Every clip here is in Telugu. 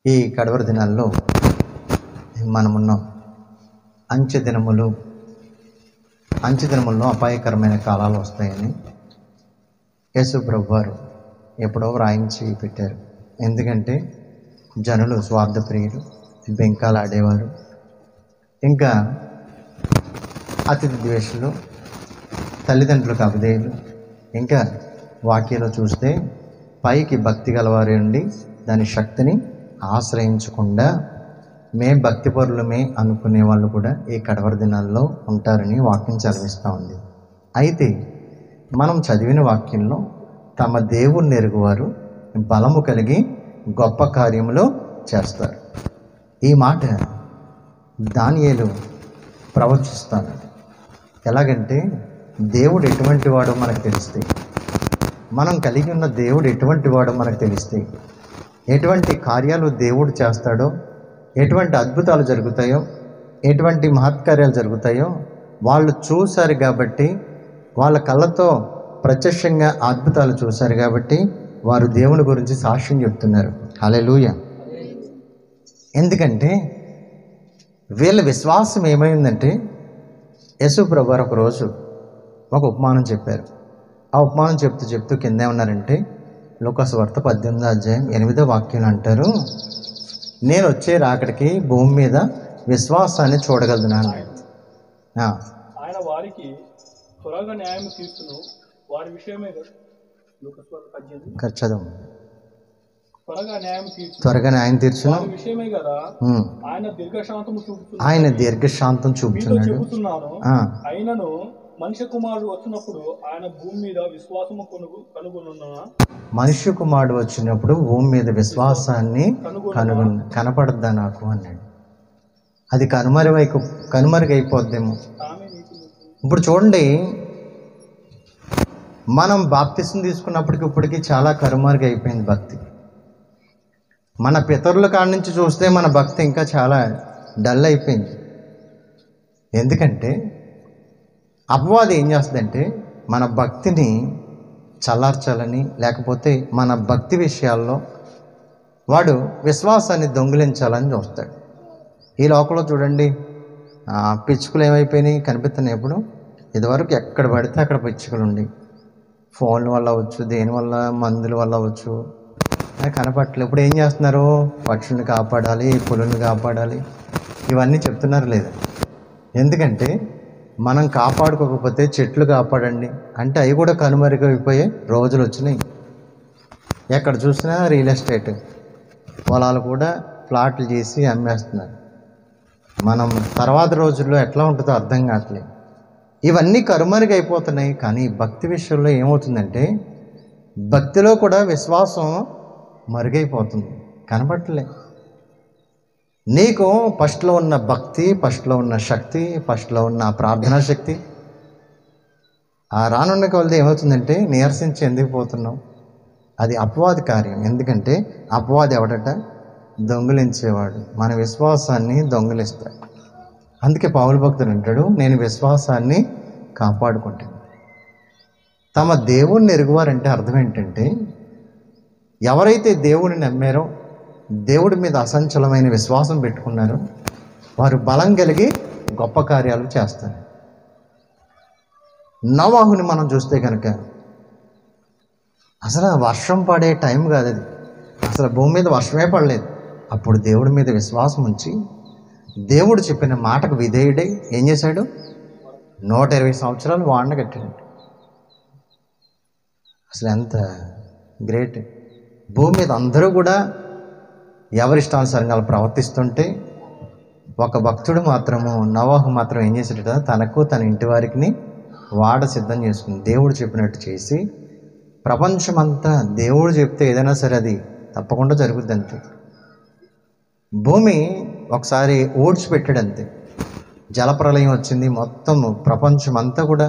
ఈ కడవరి దినాల్లో మనమున్నాం. అంచె దినముల్లో అపాయకరమైన కాలాలు వస్తాయని యేసు ప్రభువారు ఎప్పుడో వ్రాయించి పెట్టారు. ఎందుకంటే జనులు స్వార్థప్రియులు, బెంకాలు ఆడేవారు, ఇంకా అతిథి ద్వేషులు, తల్లిదండ్రులకు అవిధేయులు, ఇంకా వాక్యంలో చూస్తే పైకి భక్తి గలవారి ఉండి దాని శక్తిని ఆశ్రయించకుండా మేం భక్తిపరులమే అనుకునే వాళ్ళు కూడా ఈ కడవరి దినాల్లో ఉంటారని వాక్యం చదివిస్తూ ఉంది. అయితే మనం చదివిన వాక్యంలో తమ దేవుణ్ణి ఎరుగువారు బలము కలిగి గొప్ప కార్యములు చేస్తారు. ఈ మాట దానియేలు ప్రవచిస్తాడు. ఎలాగంటే దేవుడు ఎటువంటి వాడో మనకు తెలిస్తే, మనం కలిగి ఉన్న దేవుడు ఎటువంటి వాడో మనకు తెలిస్తే, ఎటువంటి కార్యాలు దేవుడు చేస్తాడో, ఎటువంటి అద్భుతాలు జరుగుతాయో, ఎటువంటి మహత్కార్యాలు జరుగుతాయో వాళ్ళు చూశారు కాబట్టి, వాళ్ళ కళ్ళతో ప్రత్యక్షంగా అద్భుతాలు చూశారు కాబట్టి వారు దేవుని గురించి సాక్ష్యం చెప్తున్నారు. హల్లెలూయా. ఎందుకంటే వీళ్ళ విశ్వాసం ఏమైందంటే, యేసు ప్రభువారు ఒకరోజు ఒక ఉపమానం చెప్పారు. ఆ ఉపమానం చెప్తూ కింద ఏమన్నారంటే, లూకాసు వార్త 18వ అధ్యాయం 8వ వాక్యం అంటారు, నేను వచ్చే రాకడికి భూమి మీద విశ్వాసాన్ని చూడగలను అన్నాడు. ఆయన వారికి త్వరగా న్యాయం తీర్చును వారి విషయమే చదువు. త్వరగా న్యాయం తీర్చును విషయమే కదా ఆయన దీర్ఘశాంతం చూపుతున్నాడు. ఆయనను మనుష్య కుమారుడు వచ్చినప్పుడు ఆయన భూమి మీద విశ్వాసము కనుగొనున్నా, మనుష్య కుమారుడు వచ్చినప్పుడు భూమి మీద విశ్వాసాన్ని కనపడద్దా నాకు అన్నాడు. అది కనుమరుగైపోద్దేమో. ఇప్పుడు చూడండి, మనం బాప్తిసం తీసుకున్నప్పటికి ఇప్పటికీ చాలా కనుమరుగైపోయింది భక్తి. మన పితరుల కాడి నుంచి చూస్తే మన భక్తి ఇంకా చాలా డల్ అయిపోయింది. ఎందుకంటే అపవాది ఏం చేస్తుందంటే మన భక్తిని చల్లార్చాలని, లేకపోతే మన భక్తి విషయాల్లో వాడు విశ్వాసాన్ని దొంగిలించాలని చూస్తాడు. ఈ లోకంలో చూడండి, పిచ్చుకలు ఏమైపోయినాయి కనిపిస్తున్నాయి. ఇప్పుడు ఇదివరకు ఎక్కడ పడితే అక్కడ పిచ్చుకలు ఉండి, ఫోన్ల వల్ల అవ్వచ్చు, దేనివల్ల మందుల వల్ల అవ్వచ్చు, కనపట్లేదు. ఇప్పుడు ఏం చేస్తున్నారు? పక్షుల్ని కాపాడాలి, పులుల్ని కాపాడాలి, ఇవన్నీ చెప్తున్నారు లేదా? ఎందుకంటే మనం కాపాడుకోకపోతే చెట్లు కాపాడండి అంటే అవి కూడా కనుమరుగైపోయే రోజులు వచ్చినాయి. ఎక్కడ చూసినా రియల్ ఎస్టేట్ పొలాలు కూడా ప్లాట్లు చేసి అమ్మేస్తున్నారు. మనం తర్వాత రోజుల్లో ఎట్లా ఉంటుందో అర్థం కావట్లేదు. ఇవన్నీ కనుమరుగైపోతున్నాయి. కానీ భక్తి విషయంలో ఏమవుతుందంటే, భక్తిలో కూడా విశ్వాసం మరుగైపోతుంది, కనపడలే. నీకు ఫస్ట్లో ఉన్న భక్తి, ఫస్ట్లో ఉన్న శక్తి, ఫస్ట్లో ఉన్న ప్రార్థనా శక్తి రానున్న కొలది ఏమవుతుందంటే నీరసించి ఎందుకు పోతున్నావు? అది అపవాది కార్యం. ఎందుకంటే అపవాది ఎవడట? దొంగిలించేవాడు. మన విశ్వాసాన్ని దొంగిలిస్తాడు. అందుకే పౌలు భక్తుడు అంటాడు, నేను విశ్వాసాన్ని కాపాడుకుంటాను. తమ దేవుణ్ణి ఎరుగువారంటే అర్థం ఏంటంటే, ఎవరైతే దేవుడిని నమ్మారో, దేవుడి మీద అసంచలమైన విశ్వాసం పెట్టుకున్నారో వారు బలం కలిగి గొప్ప కార్యాలు చేస్తారు. నోవాహుని మనం చూస్తే కనుక అసలు వర్షం పడే టైం కాదు అది, అసలు భూమి మీద వర్షమే పడలేదు. అప్పుడు దేవుడి మీద విశ్వాసం ఉంచి దేవుడు చెప్పిన మాటకు విధేయుడై ఏం చేశాడు? 120 సంవత్సరాలు వాండ కట్టాడు. అసలు ఎంత గ్రేట్! భూమి మీద అందరూ కూడా ఎవరిష్టానుసారంగా ప్రవర్తిస్తుంటే ఒక భక్తుడు మాత్రము, నోవాహు మాత్రం ఏం చేశాడట? తనకు తన ఇంటి వారికి వాడ సిద్ధం చేసుకుని దేవుడు చెప్పినట్టు చేసి, ప్రపంచమంతా దేవుడు చెప్తే ఏదైనా సరే అది తప్పకుండా జరుగుద్ది అంతే. భూమి ఒకసారి ఊడ్చిపెట్టాడు అంతే, జలప్రలయం వచ్చింది, మొత్తం ప్రపంచం అంతా కూడా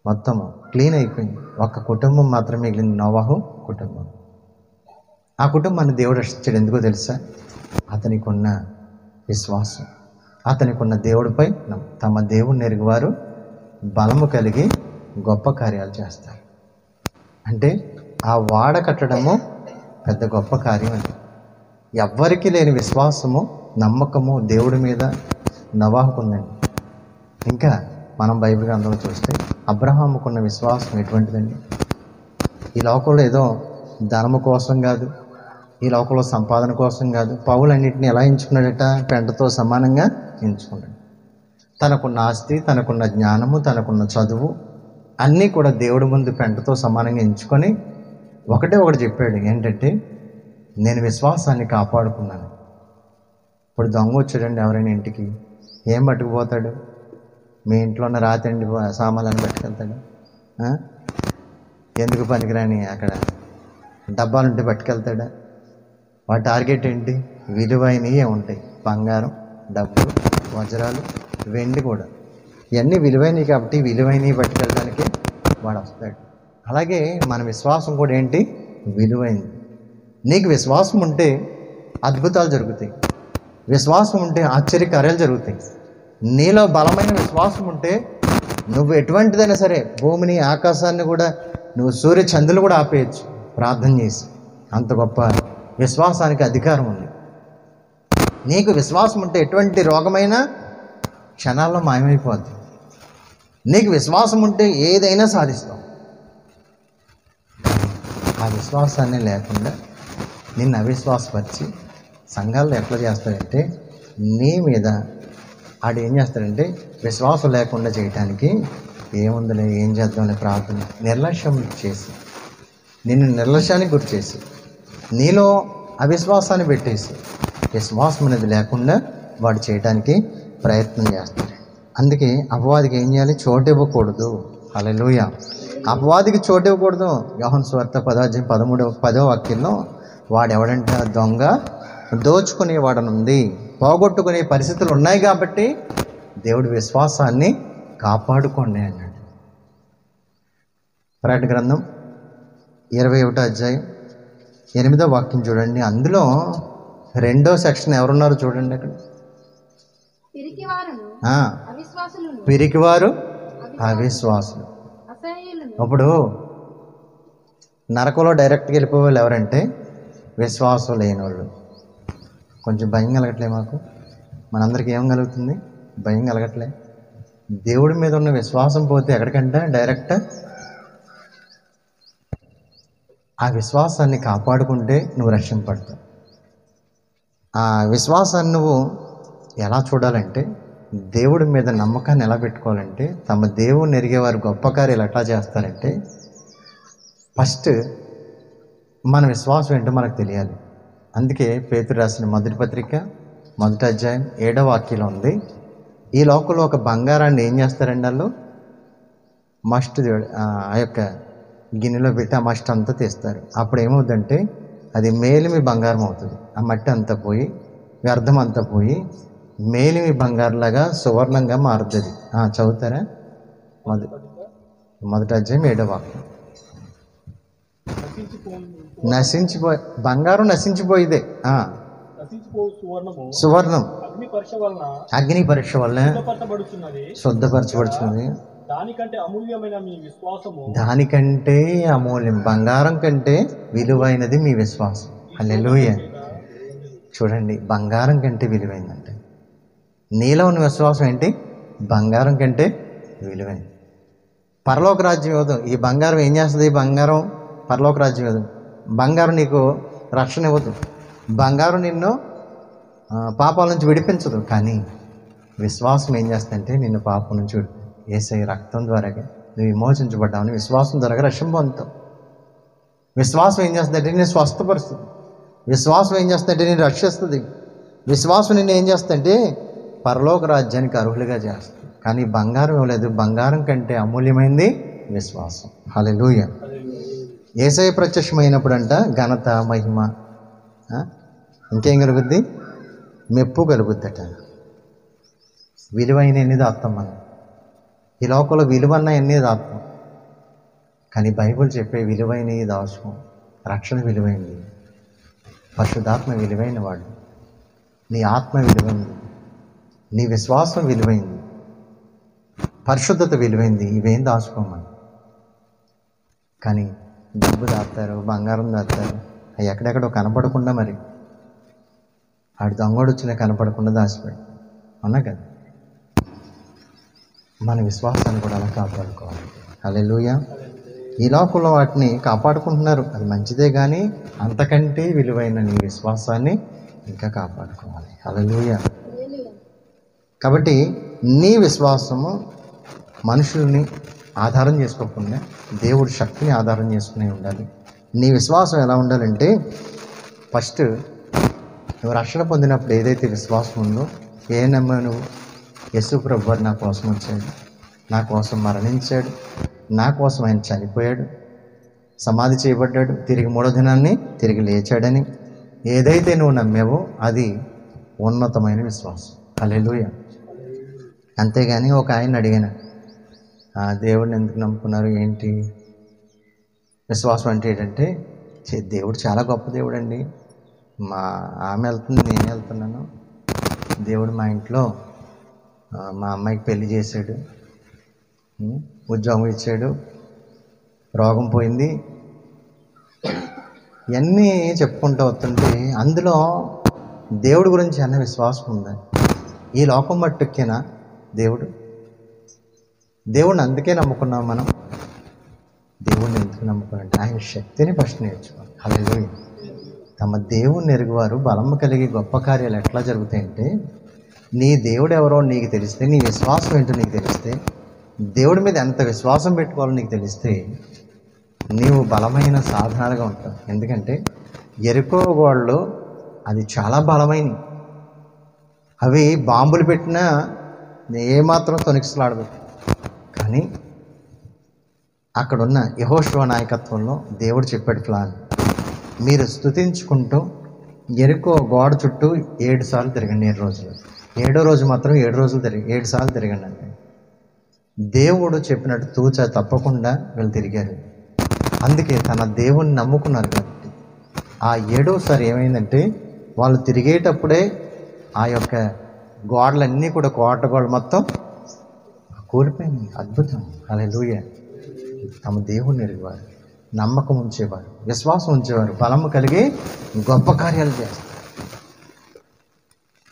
మొత్తం క్లీన్ అయిపోయింది. ఒక్క కుటుంబం మాత్రమే మిగిలింది, నోవాహు కుటుంబం. ఆ కుటుంబాన్ని దేవుడు రక్షించాడు. ఎందుకో తెలుసా? అతనికి ఉన్న విశ్వాసం, అతనికి ఉన్న దేవుడిపై తమ దేవుణ్ణి ఎరుగువారు బలము కలిగి గొప్ప కార్యాలు చేస్తారు. అంటే ఆ వాడ కట్టడము పెద్ద గొప్ప కార్యం అది. ఎవ్వరికీ లేని విశ్వాసము, నమ్మకము దేవుడి మీద నోవాహుకు ఉందండి. ఇంకా మనం బైబిల్ గ్రంథంలో చూస్తే అబ్రహాముకున్న విశ్వాసం ఎటువంటిదండి? ఈ లోకంలో ఏదో ధనము కోసం కాదు, ఈ లోకంలో సంపాదన కోసం కాదు. పౌలన్నింటినీ ఎలా ఎంచుకున్నాడట? పెంటతో సమానంగా ఎంచుకున్నాడు. తనకున్న ఆస్తి, తనకున్న జ్ఞానము, తనకున్న చదువు అన్నీ కూడా దేవుడి ముందు పెంటతో సమానంగా ఎంచుకొని ఒకటే ఒకటి చెప్పాడు. ఏంటంటే, నేను విశ్వాసాన్ని కాపాడుకున్నాను. ఇప్పుడు దొంగ వచ్చాడండి ఎవరైనా ఇంటికి, ఏం పట్టుకుపోతాడు? మీ ఇంట్లో ఉన్న రాతండి సామాన్లను పట్టుకెళ్తాడు. ఎందుకు పనికిరాని అక్కడ డబ్బాలుంటే పట్టుకెళ్తాడా? వాటి టార్గెట్ ఏంటి? విలువైనవి ఉంటాయి. బంగారం, డబ్బులు, వజ్రాలు, వెండి కూడా. ఇవన్నీ విలువైనవి కాబట్టి విలువైనవి పట్టుకెళ్ళడానికి వాడు వస్తాడు. అలాగే మన విశ్వాసం కూడా ఏంటి? విలువైంది. నీకు విశ్వాసం ఉంటే అద్భుతాలు జరుగుతాయి. విశ్వాసం ఉంటే ఆశ్చర్యకార్యాలు జరుగుతాయి. నీలో బలమైన విశ్వాసం ఉంటే నువ్వు ఎటువంటిదైనా సరే, భూమిని, ఆకాశాన్ని కూడా, నువ్వు సూర్య చంద్రులు కూడా ఆపేయచ్చు ప్రార్థన చేసి. అంత గొప్ప విశ్వాసానికి అధికారం ఉంది. నీకు విశ్వాసం ఉంటే ఎటువంటి రోగమైనా క్షణాల్లో మాయమైపోద్ది. నీకు విశ్వాసం ఉంటే ఏదైనా సాధిస్తావు. ఆ విశ్వాసాన్ని లేకుండా నిన్ను అవిశ్వాసపరిచి సంఘాల్లో ఎట్లా చేస్తాడంటే, నీ మీద ఆడు ఏం చేస్తాడంటే, విశ్వాసం లేకుండా చేయటానికి ఏముందిలే, ఏం చేద్దాంలే ప్రార్థన, నిర్లక్ష్యం చేసి, నిన్ను నిర్లక్ష్యానికి గురి చేసి, నీలో అవిశ్వాసాన్ని పెట్టేసి, విశ్వాసం అనేది లేకుండా వాడు చేయడానికి ప్రయత్నం చేస్తాడు. అందుకే అపవాదికి ఏం చేయాలి? చోటు ఇవ్వకూడదు. హల్లెలూయా. అపవాదికి చోటు ఇవ్వకూడదు. యోహాను సువార్త 10వ వాక్యంలో వాడెవడంట? దొంగ, దోచుకునేవాడనుంది, పోగొట్టుకునే పరిస్థితులు ఉన్నాయి కాబట్టి దేవుడి విశ్వాసాన్ని కాపాడుకోండి అన్నాడు. ప్రకటన గ్రంథం 21వ అధ్యాయం 8వ వాక్యం చూడండి. అందులో 2వ సెక్షన్ ఎవరున్నారో చూడండి. అక్కడ పిరికివారు, అవిశ్వాసులు. ఇప్పుడు నరకంలో డైరెక్ట్గా వెళ్ళిపోయే వాళ్ళు ఎవరంటే విశ్వాసం లేని వాళ్ళు. కొంచెం భయం కలగట్లే మాకు? మనందరికీ ఏం కలుగుతుంది? భయం కలగట్లే? దేవుడి మీద ఉన్న విశ్వాసం పోతే ఎక్కడికంటే డైరెక్ట్ ఆ విశ్వాసాన్ని కాపాడుకుంటే నువ్వు రక్షింపడతావు. ఆ విశ్వాసాన్ని నువ్వు ఎలా చూడాలంటే, దేవుడి మీద నమ్మకాన్ని ఎలా పెట్టుకోవాలంటే, తమ దేవుని ఎరిగేవారు గొప్ప కార్యాలు ఎట్లా చేస్తారంటే, ఫస్ట్ మన విశ్వాసం ఏంటో మనకు తెలియాలి. అందుకే పేతురు రాసిన మొదటి పత్రిక 1వ అధ్యాయం 7వ వాక్యంలో ఉంది, ఈ లోకంలో ఒక బంగారాన్ని ఏం చేస్తారండి వాళ్ళు? మస్ట్ ఆ యొక్క గిన్నెలో పెట్టి ఆ మస్ట్ అంతా తీస్తారు. అప్పుడు ఏమవుతుందంటే అది మేలిమి బంగారం అవుతుంది. ఆ మట్టి అంతా పోయి, వ్యర్థం అంతా పోయి మేలిమి బంగారులాగా సువర్ణంగా మారుతుంది. చదువుతారా? మొదటి అధ్యాయం 7వ వాక్యం. బంగారం నశించిపోయిదే, సువర్ణం అగ్ని పరీక్ష వల్ల శుద్ధపరచబడుచున్నది. దానికంటే అమూల్యం, బంగారం కంటే విలువైనది మీ విశ్వాసం. హల్లెలూయా. చూడండి, బంగారం కంటే విలువైందంటే నీలో ఉన్న విశ్వాసం ఏంటి? బంగారం కంటే విలువైంది. పరలోక రాజ్యం ఇవ్వదు ఈ బంగారం. ఏం చేస్తుంది? బంగారం పరలోక రాజ్యం ఇవ్వదు. బంగారం నీకు రక్షణ ఇవ్వదు. బంగారం నిన్ను పాపాల నుంచి విడిపించదు. కానీ విశ్వాసం ఏం చేస్తుందంటే నిన్ను పాపం నుంచి యేసయ్య రక్తం ద్వారాగా నువ్వు విమోచించబడ్డావని విశ్వాసం ద్వారా రక్షణ పొందుతావు. విశ్వాసం ఏం చేస్తుందంటే నేను స్వస్థపరుస్తుంది. విశ్వాసం ఏం చేస్తుందంటే నేను రక్షిస్తుంది. విశ్వాసం నిన్ను ఏం చేస్తుందంటే పరలోక రాజ్యానికి అర్హులుగా చేస్తుంది. కానీ బంగారం ఇవ్వలేదు. బంగారం కంటే అమూల్యమైంది విశ్వాసం. హల్లెలూయా. యేసయ్య ప్రత్యక్షమైనప్పుడు అంట ఘనత, మహిమ, ఇంకేం కలుగుద్ది? మెప్పు కలుగుద్దట. విలువైన ఎన్ని దాస్తాం మనం? ఈ లోకంలో విలువన్న ఎన్ని దాస్తాం. కానీ బైబిల్ చెప్పే విలువైనవి దాచుకో. రక్షణ విలువైనది, పరిశుద్ధాత్మ విలువైన వాడు, నీ ఆత్మ విలువైంది, నీ విశ్వాసం విలువైంది, పరిశుద్ధత విలువైంది. ఇవేం దాచుకోమని. కానీ డబ్బు దాస్తారు, బంగారం దాస్తారు, అవి ఎక్కడెక్కడో కనపడకుండా మరి ఆడి దొంగడు వచ్చినా కనపడకుండా దాచిపెట్టు, అవునా కదా? మన విశ్వాసాన్ని కూడా అలా కాపాడుకోవాలి. హల్లెలూయా. ఈ లోకంలో వాటిని కాపాడుకుంటున్నారు, అది మంచిదే, కానీ అంతకంటే విలువైన నీ విశ్వాసాన్ని ఇంకా కాపాడుకోవాలి. హల్లెలూయా. కాబట్టి నీ విశ్వాసము మనుషుల్ని ఆధారం చేసుకోకుండా దేవుడి శక్తిని ఆధారం చేసుకునే ఉండాలి. నీ విశ్వాసం ఎలా ఉండాలంటే, ఫస్ట్ నువ్వు రక్షణ పొందినప్పుడు ఏదైతే విశ్వాసం ఉందో, ఏ నమ్మావు నువ్వు? యేసు ప్రభువు నా కోసం వచ్చాడు, నా కోసం మరణించాడు, నా కోసం ఆయన చనిపోయాడు, సమాధి చేయబడ్డాడు, తిరిగి 3వ దినాన్ని తిరిగి లేచాడని ఏదైతే నువ్వు నమ్మావో అది ఉన్నతమైన విశ్వాసం. హల్లెలూయా. అంతేగాని ఒక ఆయన అడిగాను, దేవుడిని ఎందుకు నమ్ముకున్నారు, ఏంటి విశ్వాసం అంటే ఏంటంటే, దేవుడు చాలా గొప్ప దేవుడు అండి, మా ఆమె వెళ్తుంది, నేను వెళ్తున్నాను, దేవుడు మా ఇంట్లో మా అమ్మాయికి పెళ్లి చేశాడు, ఉద్యోగం ఇచ్చాడు, రోగం పోయింది, ఇవన్నీ చెప్పుకుంటూ వస్తుంటే అందులో దేవుడి గురించి అన్న విశ్వాసం ఉందా? ఈ లోకం మట్టుకేనా దేవుడిని అందుకే నమ్ముకున్నాం మనం. దేవుడిని ఎందుకు నమ్ముకున్నారంటే ఆయన శక్తిని ఫస్ట్ నేర్చుకోవాలి. హల్లెలూయా. తమ దేవుణ్ణి ఎరుగువారు బలము కలిగి గొప్ప కార్యాలు ఎట్లా జరుగుతాయంటే, నీ దేవుడు ఎవరో నీకు తెలిస్తే, నీ విశ్వాసం ఏంటో నీకు తెలిస్తే, దేవుడి మీద ఎంత విశ్వాసం పెట్టుకోవాలో నీకు తెలిస్తే నీవు బలమైన సాధనాలుగా ఉంటావు. ఎందుకంటే ఎరుకో గోడలు అది చాలా బలమైనవి, అవి బాంబులు పెట్టినా ఏమాత్రం తొణికిసలాడదు. కానీ అక్కడున్న యెహోషువ నాయకత్వంలో దేవుడు చెప్పాడు ప్లాన్, మీరు స్తుతించుకుంటూ ఎరుకో గోడ చుట్టూ 7 సార్లు తిరగండి. 7 రోజులు, 7వ రోజు మాత్రం 7 రోజులు 7 సార్లు తిరగండి అంటే దేవుడు చెప్పినట్టు తూచా తప్పకుండా వీళ్ళు తిరిగారు. అందుకే తన దేవుణ్ణి నమ్ముకున్నారు. కాబట్టి ఆ 7వసారి ఏమైందంటే, వాళ్ళు తిరిగేటప్పుడే ఆ యొక్క గోడలన్నీ కూడా కోట గోడలు మొత్తం కూలిపోయింది. అద్భుతం. హల్లెలూయా. తమ దేవుణ్ణి ఎరిగేవారు, నమ్మకం ఉంచేవారు, విశ్వాసం ఉంచేవారు, బలము కలిగి గొప్ప కార్యాలు చేస్తారు.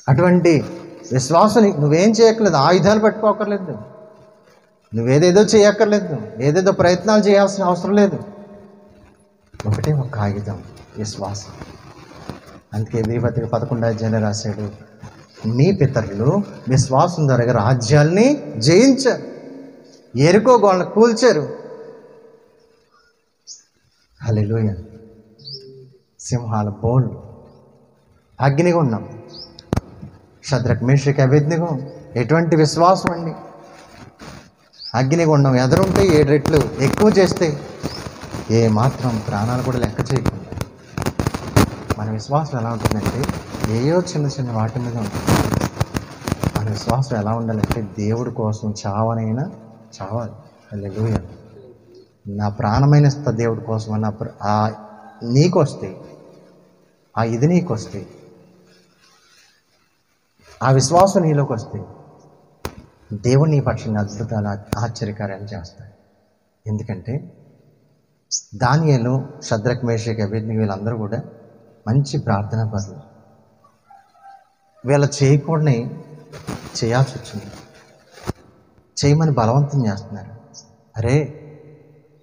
అటువంటి విశ్వాసం నువ్వేం చేయక్కర్లేదు, ఆయుధాలు పట్టుకోకర్లేదు, నువ్వేదేదో చేయక్కర్లేదు, ఏదేదో ప్రయత్నాలు చేయాల్సిన అవసరం లేదు. ఒకటే ఒక ఆయుధం, విశ్వాసం. అందుకే హెబ్రీ 11 రాశాడు, మీ పితరులు విశ్వాసం ద్వారా రాజ్యాల్ని జయించారు, ఎరుకో గోడలను కూల్చారు. హల్లెలూయా. సింహాల బోన్లు, అగ్నిగుండం, షద్రక్ మేషక్ అబేద్నెగో ఎటువంటి విశ్వాసం అండి! అగ్నిగుండం ఎదురుంటే 7 రెట్లు ఎక్కువ చేస్తే ఏమాత్రం ప్రాణాలు కూడా లెక్క చేయకుండా. మన విశ్వాసం ఎలా ఉంటుందంటే, ఏయో చిన్న చిన్న వాటి మీద ఉంటుంది. మన విశ్వాసం ఎలా ఉండాలంటే, దేవుడి కోసం చావనైనా చావాలి. హల్లెలూయా. నా ప్రాణమైన దేవుడి కోసం అన్న నీకు వస్తే, ఇది నీకు వస్తే, ఆ విశ్వాసం నీలోకి వస్తే దేవుడు నీ పక్షాన అద్భుతాలు ఆశ్చర్యకార్యాలు చేస్తాడు. ఎందుకంటే దానియేలు, షద్రక్ మేషక్ అబేద్నెగో వీళ్ళందరూ కూడా మంచి ప్రార్థనా పరులు. వీళ్ళ చేయకూడని చేయాల్సి వచ్చింది, చేయమని బలవంతం చేస్తున్నారు. అరే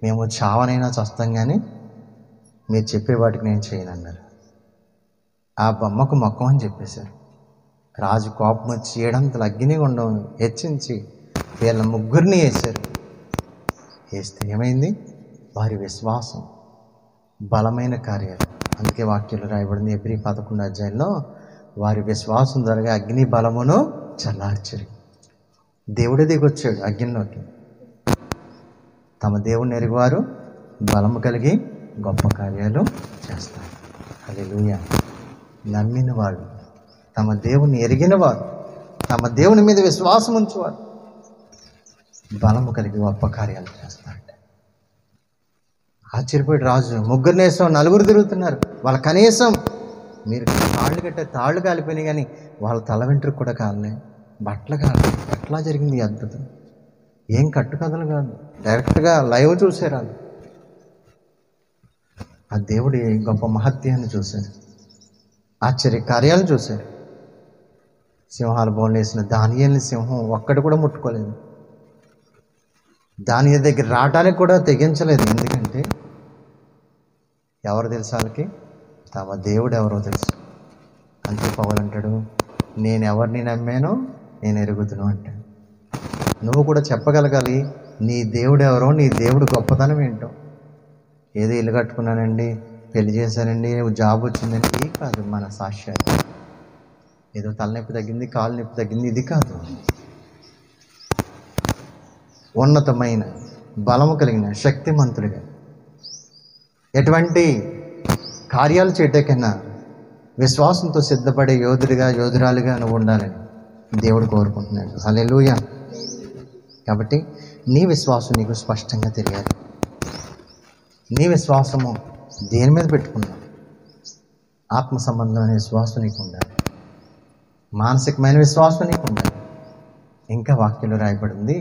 మేము చావనైనా చస్తాం, కానీ మీరు చెప్పే వాటికి నేను చేయను అన్నారు. ఆ బొమ్మకు మొక్కం అని చెప్పేశారు. రాజు కోపం వచ్చి 7 అగ్నిగుండం హెచ్చించి వీళ్ళ ముగ్గురిని వేశారు. వేస్తే ఏమైంది? వారి విశ్వాసం బలమైన కార్యాలు. అందుకే వాక్యంలో రాయబడింది హెబ్రీ 11 వారి విశ్వాసం ద్వారా అగ్ని బలమును చల్లార్చరు. దేవుడే దిగొచ్చాడు అగ్నిలోకి. తమ దేవుని ఎరుగువారు బలము కలిగి గొప్ప కార్యాలు చేస్తారు. హల్లెలూయా. నమ్మిన వాడు, తమ దేవుని ఎరిగిన వారు, తమ దేవుని మీద విశ్వాసం ఉంచేవారు బలము కలిగి గొప్ప కార్యాలు చేస్తారట. ఆశ్చర్యపోయాడు రాజు. 3 నేసం 4 తిరుగుతున్నారు. వాళ్ళ కనీసం మీరు తాళ్ళు కట్టే తాళ్ళు కాలిపోయినాయి, కానీ వాళ్ళ తల వెంట్రుకు కూడా కాలనే, బట్టలు కాలే. ఎట్లా జరిగింది ఈ అద్భుతం? ఏం కట్టుకథలు కాదు, డైరెక్ట్గా లైవ్ చూశారు. వాళ్ళు ఆ దేవుడి గొప్ప మహత్యాన్ని చూశారు, ఆశ్చర్య కార్యాలను చూశారు. సింహాలు బోన్లేసిన దానియేలుని సింహం ఒక్కడు కూడా ముట్టుకోలేదు. దానియేలు దగ్గర రావడానికి కూడా తెగించలేదు. ఎందుకంటే ఎవరు తెలుసు వాళ్ళకి? తమ దేవుడు ఎవరో తెలుసు. అంతే పౌలు అంటాడు, నేను ఎవరిని నమ్మానో నేను ఎరుగుదును అంటాడు. నువ్వు కూడా చెప్పగలగాలి నీ దేవుడు ఎవరో, నీ దేవుడు గొప్పతనం ఏంటో. ఏదో ఇల్లు కట్టుకున్నానండి, పెళ్లి చేశానండి, జాబ్ వచ్చిందండి, ఇది కాదు మన సాక్ష్యాలు. ఏదో తలనొప్పి తగ్గింది, కాలు నొప్పి తగ్గింది, ఇది కాదు. ఉన్నతమైన బలము కలిగిన శక్తిమంతుడిగా ఎటువంటి కార్యాలు చేయటకైనా విశ్వాసంతో సిద్ధపడే యోధుడిగా యోధురాలుగా నువ్వు ఉండాలని దేవుడు కోరుకుంటున్నాడు. హల్లెలూయా. కాబట్టి నీ విశ్వాసం నీకు స్పష్టంగా తెలియాలి. నీ విశ్వాసము దేని మీద పెట్టుకున్నావు? ఆత్మ సంబంధమైన విశ్వాసం నీకు ఉండాలి, మానసికమైన విశ్వాసం నీకు ఉండాలి. ఇంకా వాక్యంలో రాయబడింది.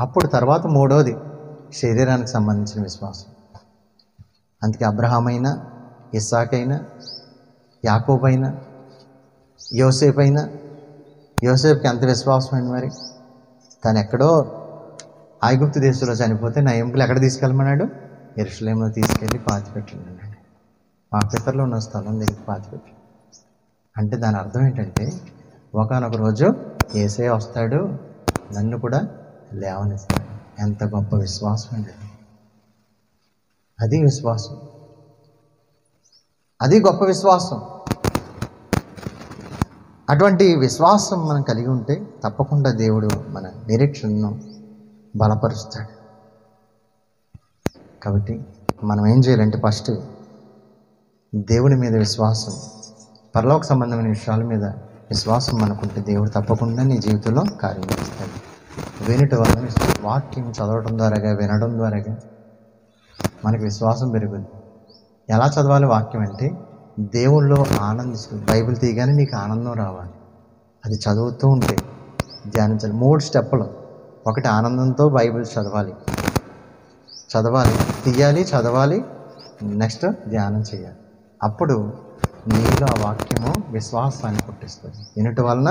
అప్పుడు తర్వాత మూడోది శరీరానికి సంబంధించిన విశ్వాసం. అందుకే అబ్రహామైనా, ఇస్సాకైనా, యాకోబైనా, యోసేపైనా, యోసేపుకి ఎంత విశ్వాసమైంది మరి. తను ఎక్కడో ఐగుప్తు దేశంలో చనిపోతే నా ఎముకలు ఎక్కడ తీసుకెళ్ళమన్నాడు? యెరూషలేములో తీసుకెళ్ళి పాతిపెట్టండి అన్నాడు. మా పితరులు ఉన్న స్థలం దగ్గర పాతిపెట్టాడు. అంటే దాని అర్థం ఏంటంటే ఒకానొక రోజు యేసయ్య వస్తాడు, నన్ను కూడా లేవనిస్తాడు. ఎంత గొప్ప విశ్వాసం అండి. అది విశ్వాసం, అది గొప్ప విశ్వాసం. అటువంటి విశ్వాసం మనం కలిగి ఉంటే తప్పకుండా దేవుడు మన నిరీక్షణను బలపరుస్తాడు. కాబట్టి మనం ఏం చేయాలంటే ఫస్ట్ దేవుని మీద విశ్వాసం, పరలోక సంబంధమైన విషయాల మీద విశ్వాసం మనకుంటే దేవుడు తప్పకుండా నీ జీవితంలో కార్యం చేస్తాడు. వినుట వలన వాక్యం చదవడం ద్వారాగా, వినడం ద్వారాగా మనకి విశ్వాసం పెరుగుద్ది. ఎలా చదవాలి వాక్యం అంటే దేవుళ్ళో ఆనందిస్తూ, బైబిల్ తీయగానే నీకు ఆనందం రావాలి. అది చదువుతూ ఉంటే ధ్యానించాలి. 3 స్టెప్పులు. ఒకటి ఆనందంతో బైబిల్ చదవాలి, తీయాలి, చదవాలి, నెక్స్ట్ ధ్యానం చేయాలి. అప్పుడు నీలో ఆ వాక్యము విశ్వాసాన్ని పుట్టిస్తుంది. వినట వలన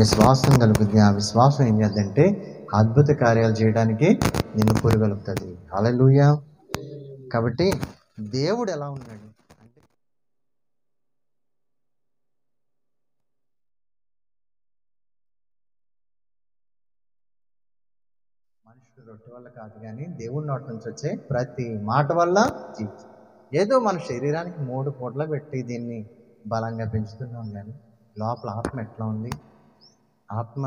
విశ్వాసం కలుగుద్ది. ఆ విశ్వాసం ఏం చేద్దంటే అద్భుత కార్యాలు చేయడానికి నిన్ను పురుగలుగుతుంది. హల్లెలూయా. కాబట్టి దేవుడు ఎలా ఉన్నాడు అంటే మనుషుడు రొట్టె వల్ల కాదు కానీ దేవుడి నోటి నుంచి వచ్చే ప్రతి మాట వల్ల జీవితం. ఏదో మన శరీరానికి 3 పూటలు పెట్టి దీన్ని బలంగా పెంచుతున్నాం, కానీ లోపల ఆత్మ ఎట్లా ఉంది? ఆత్మ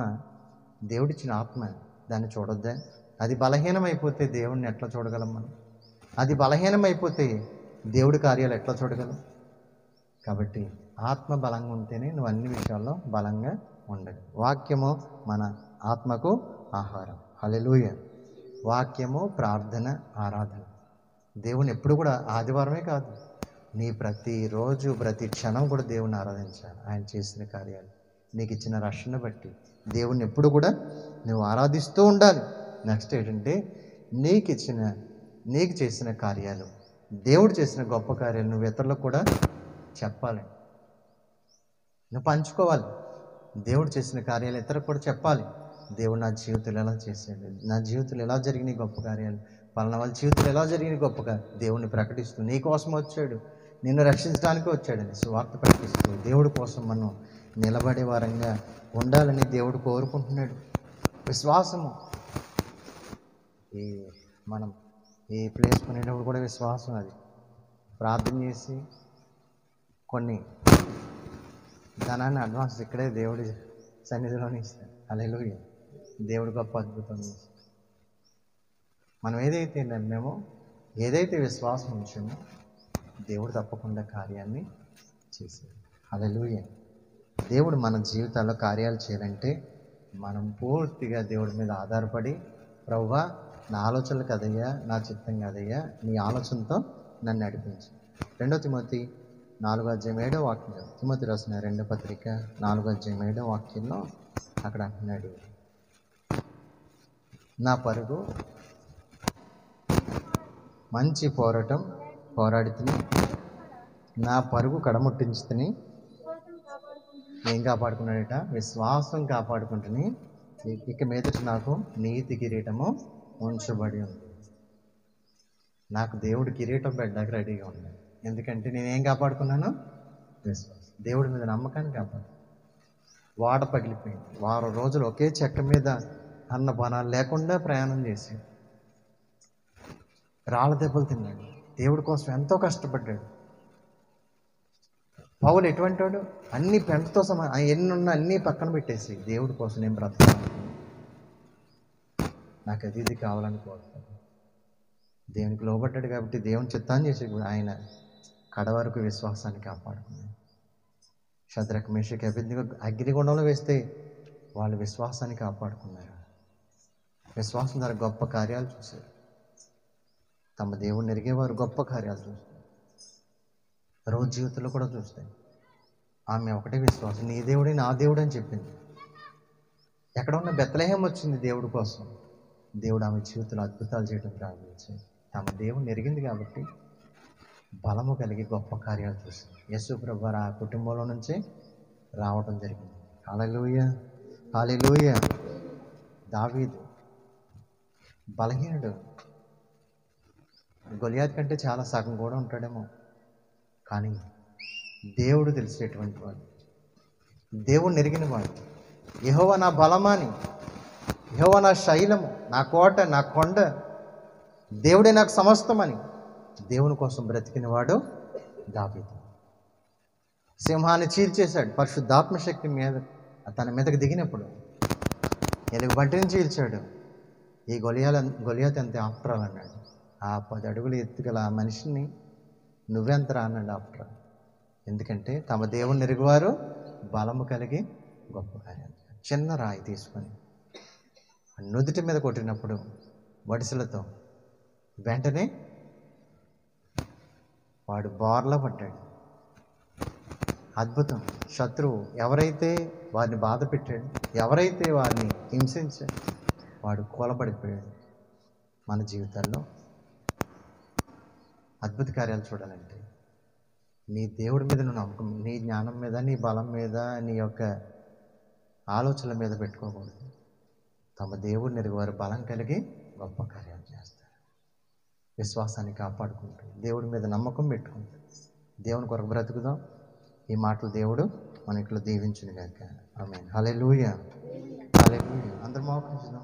దేవుడిచ్చిన ఆత్మ, దాన్ని చూడొద్దా? అది బలహీనమైపోతే దేవుడిని ఎట్లా చూడగలం మనం? అది బలహీనమైపోతే దేవుడి కార్యాలు ఎట్లా చూడగలం? కాబట్టి ఆత్మ బలంగా ఉంటేనే నువ్వు అన్ని విషయాల్లో బలంగా ఉండదు. వాక్యము మన ఆత్మకు ఆహారం. హల్లెలూయా. వాక్యము, ప్రార్థన, ఆరాధన. దేవుని ఎప్పుడు కూడా ఆదివారమే కాదు, నీ ప్రతిరోజు ప్రతి క్షణం కూడా దేవుని ఆరాధించాలి. ఆయన చేసిన కార్యాలు, నీకు ఇచ్చిన రక్షణ బట్టి దేవుణ్ణి ఎప్పుడు కూడా నువ్వు ఆరాధిస్తూ ఉండాలి. నెక్స్ట్ ఏంటంటే నీకు చేసిన కార్యాలు, దేవుడు చేసిన గొప్ప కార్యాలు నువ్వు ఇతరులకు కూడా చెప్పాలి, నువ్వు పంచుకోవాలి. దేవుడు చేసిన కార్యాలు ఇతరులకు కూడా చెప్పాలి. దేవుడు నా జీవితంలో ఎలా చేశాడు, నా జీవితంలో ఎలా జరిగినాయి గొప్ప కార్యాలు, పలానా వాళ్ళ జీవితంలో ఎలా జరిగినాయి గొప్ప కార్యాలు, దేవుణ్ణి ప్రకటిస్తూ నీ కోసం వచ్చాడు, నిన్ను రక్షించడానికి వచ్చాడని సువార్త ప్రకటిస్తూ దేవుడి కోసం మనం నిలబడే వారంగా ఉండాలని దేవుడు కోరుకుంటున్నాడు. విశ్వాసము మనం ఏ ప్లేస్ కొనేటప్పుడు కూడా విశ్వాసం. అది ప్రార్థన చేసి కొన్ని ధనాన్ని అడ్వాన్స్ ఇక్కడే దేవుడి సన్నిధిలోనే ఇస్తాడు. హల్లెలూయా. దేవుడు గొప్ప అద్భుతం చేస్తాడు. మనం ఏదైతే నమ్మామో, ఏదైతే విశ్వాసం ఉంచామో దేవుడు తప్పకుండా కార్యాన్ని చేశాడు. హల్లెలూయా. దేవుడు మన జీవితాల్లో కార్యాలు చేయాలంటే మనం పూర్తిగా దేవుడి మీద ఆధారపడి, ప్రభువా నా ఆలోచనలు కదయ్యా, నా చిత్తం కాదయ్యా, నీ ఆలోచనతో నన్ను నడిపించు. 2 తిమోతి 4:7 వాక్యం, తిమోతి రాసిన 2వ పత్రిక 4:7 వాక్యంలో అక్కడ అంటున్నాడు, నా పరుగు మంచి పోరాటం పోరాడితిని, నా పరుగు కడముట్టించుతిని, ఏం కాపాడుకున్నాడట? విశ్వాసం కాపాడుకుంటుని ఇక మీదట నాకు నీతి కిరీటము ఉంచబడి ఉంది. నాకు దేవుడు కిరీటం పెట్టడానికి రెడీగా ఉన్నాడు. ఎందుకంటే నేనేం కాపాడుకున్నాను? విశ్వాసం. దేవుడి మీద నమ్మకాన్ని కాపాడు. వాడ పగిలిపోయింది. వారం రోజులు ఒకే చెక్క మీద అన్న బనాలు లేకుండా ప్రయాణం చేసి రాళ్ళ దెబ్బలు తిన్నాడు. దేవుడి కోసం ఎంతో కష్టపడ్డాడు. పౌలు ఎటువంటి వాడు? అన్ని పెంటతో ఎన్నున్నా అన్నీ పక్కన పెట్టేసి దేవుడి కోసం నేను బ్రతకాలి, నాకు అది ఇది కావాలని కోరుతాను. దేవునికి లోబడ్డాడు కాబట్టి దేవుని చిత్తాన్ని చేసి ఆయన కడవరకు విశ్వాసాన్ని కాపాడుకున్నాడు. షద్రక్ మేషక్ అబేద్నెగో అగ్నిగుండంలో వేస్తే వాళ్ళు విశ్వాసాన్ని కాపాడుకున్నారు. విశ్వాసం ద్వారా గొప్ప కార్యాలు చూశారు. తమ దేవుడిని ఎరిగేవారు గొప్ప కార్యాలు చూస్తారు. రోజు జీవితంలో కూడా చూస్తాయి. ఆమె ఒకటే విశ్వాసం, నీ దేవుడే నా దేవుడు అని చెప్పింది. ఎక్కడ ఉన్న బెత్లెహేం వచ్చింది దేవుడి కోసం. దేవుడు ఆమె జీవితంలో అద్భుతాలు చేయడం ప్రారంభించింది. తమ దేవుడిని ఎరిగింది కాబట్టి బలము కలిగి గొప్ప కార్యాలు చూసింది. యేసు ప్రభువు ఆ కుటుంబంలో నుంచే రావడం జరిగింది. హల్లెలూయా, హల్లెలూయా. దావీదు బలహీనుడు, గొలియాత్ కంటే చాలా సగం కూడా ఉంటాడేమో. కానీ దేవుడు తెలిసేటువంటి వాడు, దేవుడిని ఎరిగిన వాడు. యెహోవా నా బలమాని, యెహోవా నా శైలము, నా కోట, నా కొండ, దేవుడే నాకు సమస్తమని దేవుని కోసం బ్రతికిన వాడు దావీదు. సింహాన్ని చీల్చేశాడు. పరిశుద్ధాత్మ శక్తి మీద తన మీదకి దిగినప్పుడు ఎలుగు బంటిని చీల్చాడు. ఈ గొలియాత్ ఎంత ఆఫ్టర్ అన్నాడు. ఆ 10 అడుగులు ఎత్తుగల ఆ మనిషిని నువ్వెంతరా అన్నాడు ఆఫ్టర్. ఎందుకంటే తమ దేవుని ఎరుగువారు బలము కలిగి గొప్ప కార్యాలు. చిన్న రాయి తీసుకొని నుదుటి మీద కొట్టినప్పుడు వడిసెలతో వెంటనే వాడు బోర్లా పడ్డాడు. అద్భుతం. శత్రువు ఎవరైతే వారిని బాధ పెట్టాడు, ఎవరైతే వారిని హింసించాడు, వాడు కూలబడిపోయాడు. మన జీవితాల్లో అద్భుత కార్యాలు చూడాలంటే నీ దేవుడి మీద నువ్వు నమ్మకం, నీ జ్ఞానం మీద, నీ బలం మీద, నీ యొక్క ఆలోచనల మీద పెట్టుకోకూడదు. తమ దేవుడిని ఎరుగువారు బలం కలిగి గొప్ప కార్యాలు చేస్తారు. విశ్వాసాన్ని కాపాడుకుంటూ దేవుడి మీద నమ్మకం పెట్టుకుంటూ దేవుని కొరకు బ్రతుకుదాం. ఈ మాటలు దేవుడు మన ఇంట్లో దీవించును గాక. ఆమేన్. హల్లెలూయా, హల్లెలూయా. అందరం మోకరించుదాం.